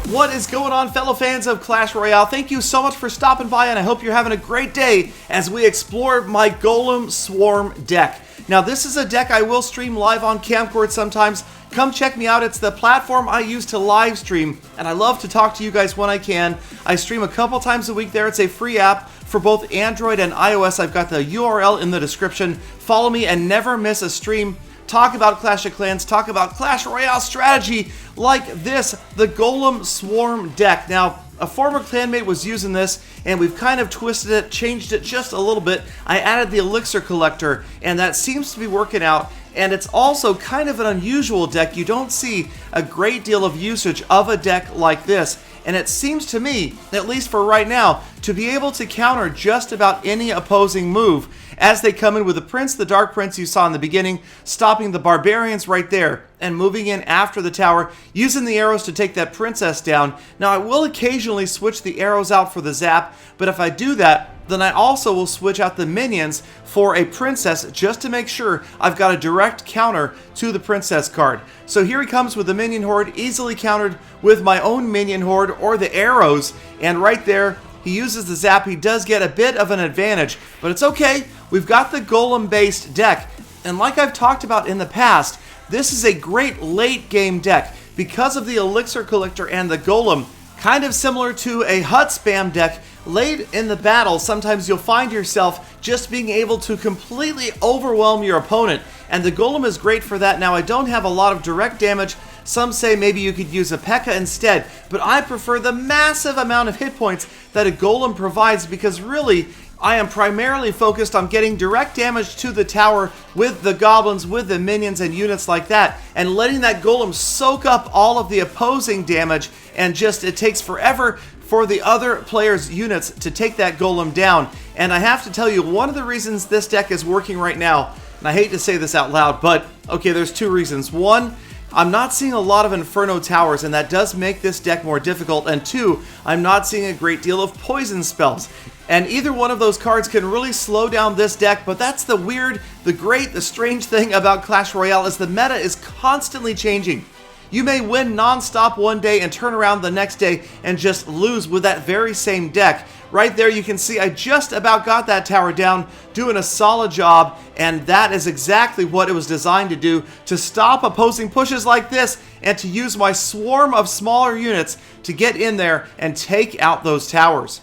What is going on, fellow fans of Clash Royale? Thank you so much for stopping by, and I hope you're having a great day as we explore my Golem Swarm deck. Now, this is a deck I will stream live on Camcord sometimes. Come check me out. It's the platform I use to live stream, and I love to talk to you guys when I can. I stream a couple times a week there. It's a free app for both Android and iOS. I've got the URL in the description. Follow me and never miss a stream. Talk about Clash of Clans, talk about Clash Royale strategy like this, the Golem Swarm deck. Now, a former clanmate was using this, and we've kind of twisted it, changed it just a little bit. I added the elixir collector, and that seems to be working out. And it's also kind of an unusual deck. You don't see a great deal of usage of a deck like this. And it seems to me, at least for right now, to be able to counter just about any opposing move as they come in with the Prince, the Dark Prince you saw in the beginning, stopping the Barbarians right there and moving in after the tower, using the arrows to take that Princess down. Now, I will occasionally switch the arrows out for the zap, but if I do that, then I also will switch out the minions for a Princess just to make sure I've got a direct counter to the Princess card. So here he comes with the minion horde, easily countered with my own minion horde or the arrows, and right there, he uses the zap. He does get a bit of an advantage, but it's okay. We've got the Golem-based deck, and like I've talked about in the past, this is a great late-game deck because of the Elixir Collector and the Golem, kind of similar to a Hut Spam deck. Late in the battle, sometimes you'll find yourself just being able to completely overwhelm your opponent, and the Golem is great for that. Now, I don't have a lot of direct damage. Some say maybe you could use a PEKKA instead, but I prefer the massive amount of hit points that a Golem provides because really, I am primarily focused on getting direct damage to the tower with the Goblins, with the minions and units like that, and letting that Golem soak up all of the opposing damage, and just it takes forever for the other players' units to take that Golem down. And I have to tell you, one of the reasons this deck is working right now, and I hate to say this out loud, but okay, there's two reasons. One, I'm not seeing a lot of Inferno Towers, and that does make this deck more difficult. And two, I'm not seeing a great deal of poison spells. And either one of those cards can really slow down this deck, but that's the weird, the great, the strange thing about Clash Royale is the meta is constantly changing. You may win non-stop one day and turn around the next day and just lose with that very same deck. Right there you can see I just about got that tower down, doing a solid job, and that is exactly what it was designed to do, to stop opposing pushes like this and to use my swarm of smaller units to get in there and take out those towers.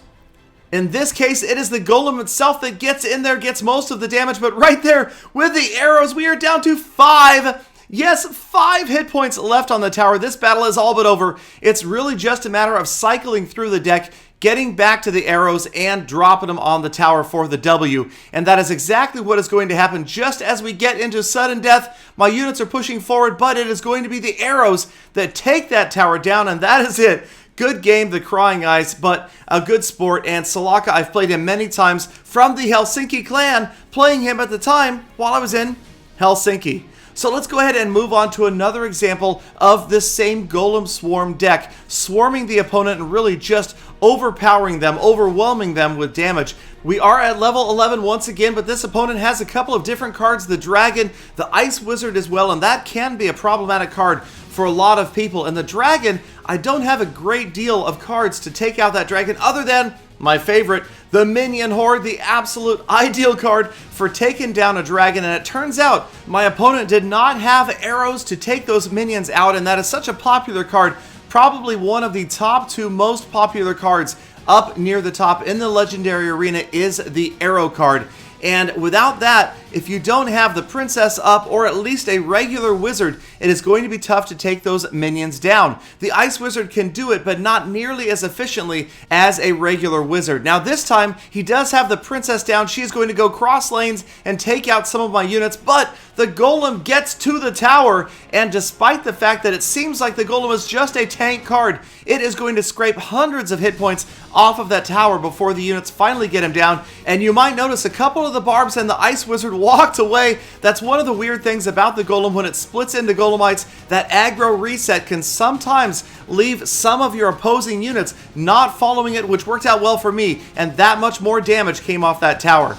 In this case, it is the Golem itself that gets in there, gets most of the damage, but right there with the arrows, we are down to 5. Yes, 5 hit points left on the tower. This battle is all but over. It's really just a matter of cycling through the deck, getting back to the arrows, and dropping them on the tower for the W. And that is exactly what is going to happen just as we get into sudden death. My units are pushing forward, but it is going to be the arrows that take that tower down, and that is it. Good game, the Crying Ice, but a good sport. And Salaka, I've played him many times from the Helsinki clan, playing him at the time while I was in Helsinki. So let's go ahead and move on to another example of this same Golem Swarm deck, swarming the opponent and really just overpowering them, overwhelming them with damage. We are at level 11 once again, but this opponent has a couple of different cards, the Dragon, the Ice Wizard as well, and that can be a problematic card for a lot of people. And the Dragon, I don't have a great deal of cards to take out that Dragon other than my favorite, the Minion Horde, the absolute ideal card for taking down a dragon. And it turns out my opponent did not have arrows to take those minions out, and that is such a popular card, probably one of the top 2 most popular cards up near the top in the Legendary Arena is the arrow card. And without that, if you don't have the Princess up, or at least a regular wizard, it is going to be tough to take those minions down. The Ice Wizard can do it, but not nearly as efficiently as a regular wizard. Now this time, he does have the Princess down. She is going to go cross lanes and take out some of my units, but the Golem gets to the tower, and despite the fact that it seems like the Golem is just a tank card, it is going to scrape hundreds of hit points off of that tower before the units finally get him down. And you might notice a couple of the barbs and the Ice Wizard walked away. That's one of the weird things about the Golem. When it splits into Golemites, that aggro reset can sometimes leave some of your opposing units not following it, which worked out well for me, and that much more damage came off that tower.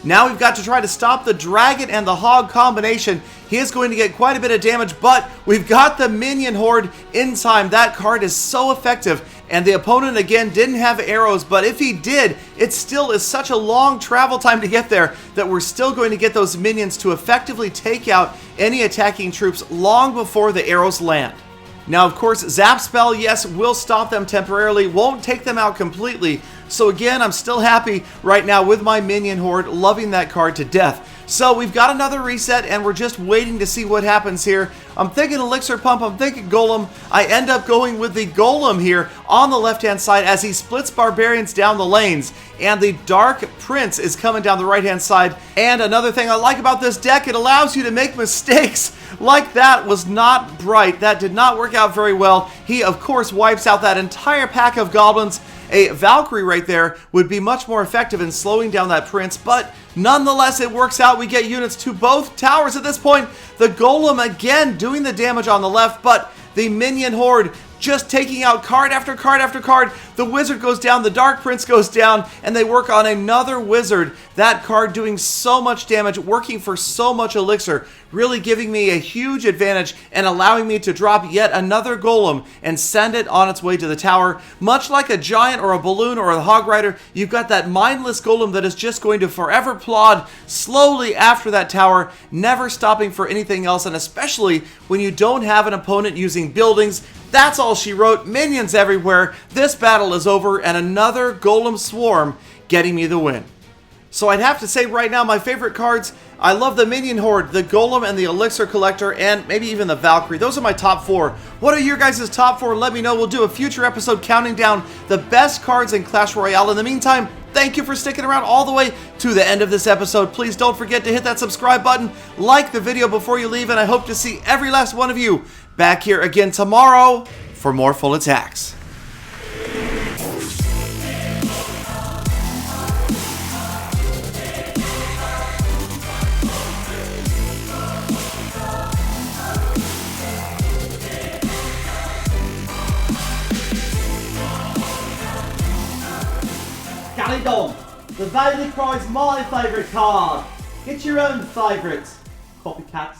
Now we've got to try to stop the dragon and the hog combination. He is going to get quite a bit of damage, but we've got the minion horde in time. That card is so effective. And the opponent, again, didn't have arrows, but if he did, it still is such a long travel time to get there that we're still going to get those minions to effectively take out any attacking troops long before the arrows land. Now, of course, Zap Spell, yes, will stop them temporarily, won't take them out completely. So again, I'm still happy right now with my minion horde, loving that card to death. So we've got another reset, and we're just waiting to see what happens here. I'm thinking Elixir Pump, I'm thinking Golem. I end up going with the Golem here on the left-hand side as he splits Barbarians down the lanes. And the Dark Prince is coming down the right-hand side. And another thing I like about this deck, it allows you to make mistakes. Like that was not bright. That did not work out very well. He, of course, wipes out that entire pack of Goblins. A Valkyrie right there would be much more effective in slowing down that Prince, but nonetheless, it works out. We get units to both towers at this point. The Golem again doing the damage on the left, but the minion horde just taking out card after card after card. The wizard goes down, the Dark Prince goes down, and they work on another wizard. That card doing so much damage, working for so much elixir, really giving me a huge advantage and allowing me to drop yet another golem and send it on its way to the tower. Much like a giant or a balloon or a hog rider, you've got that mindless golem that is just going to forever plod slowly after that tower, never stopping for anything else, and especially when you don't have an opponent using buildings. That's all she wrote. Minions everywhere. This battle is over, and another Golem Swarm getting me the win. So I'd have to say right now, my favorite cards, I love the Minion Horde, the Golem, and the Elixir Collector, and maybe even the Valkyrie. Those are my top 4. What are your guys' top 4? Let me know. We'll do a future episode counting down the best cards in Clash Royale. In the meantime, thank you for sticking around all the way to the end of this episode. Please don't forget to hit that subscribe button, like the video before you leave, and I hope to see every last one of you back here again tomorrow for more full attacks. Galadon, the Valley Cry's my favourite card. Get your own favourites, copycats.